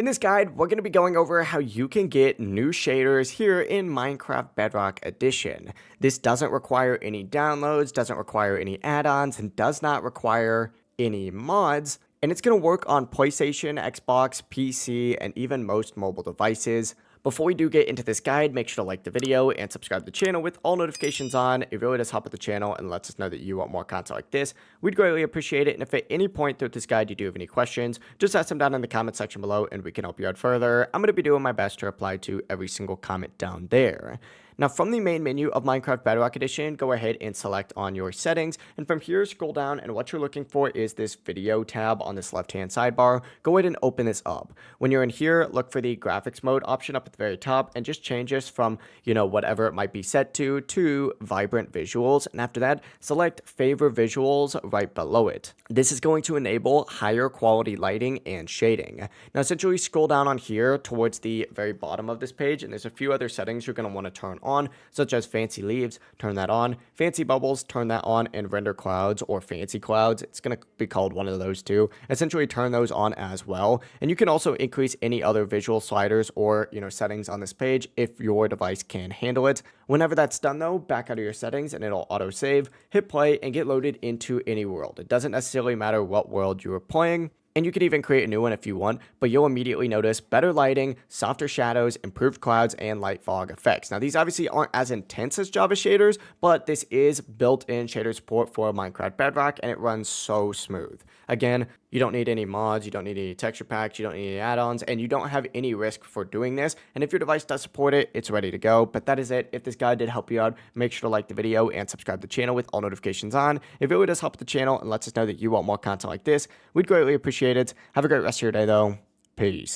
In this guide, we're going to be going over how you can get new shaders here in Minecraft Bedrock Edition. This doesn't require any downloads, doesn't require any add-ons, and does not require any mods. And it's going to work on PlayStation, Xbox, PC, and even most mobile devices. Before we do get into this guide, make sure to like the video and subscribe to the channel with all notifications on. It really does help with the channel and lets us know that you want more content like this. We'd greatly appreciate it. And if at any point throughout this guide you do have any questions, just ask them down in the comment section below and we can help you out further. I'm going to be doing my best to reply to every single comment down there. Now, from the main menu of Minecraft Bedrock Edition, go ahead and select on your settings. And from here, scroll down, and what you're looking for is this video tab on this left-hand sidebar. Go ahead and open this up. When you're in here, look for the graphics mode option up at the very top and just change this from, whatever it might be set to vibrant visuals. And after that, select favor visuals right below it. This is going to enable higher quality lighting and shading. Now, essentially scroll down on here towards the very bottom of this page, and there's a few other settings you're going to want to turn on, such as fancy leaves, turn that on, fancy bubbles, turn that on, and render clouds or fancy clouds, it's going to be called one of those two. Essentially turn those on as well. And you can also increase any other visual sliders or settings on this page if your device can handle it. Whenever that's done though, back out of your settings and it'll auto save, hit play, and get loaded into any world. It doesn't necessarily matter what world you are playing. And you could even create a new one if you want, but you'll immediately notice better lighting, softer shadows, improved clouds, and light fog effects. Now, these obviously aren't as intense as Java shaders, but this is built-in shader support for Minecraft Bedrock, and it runs so smooth. Again, you don't need any mods, you don't need any texture packs, you don't need any add-ons, and you don't have any risk for doing this. And if your device does support it, it's ready to go. But that is it. If this guide did help you out, make sure to like the video and subscribe to the channel with all notifications on. It really does help the channel and lets us know that you want more content like this. We'd greatly appreciate it. Have a great rest of your day, though. Peace.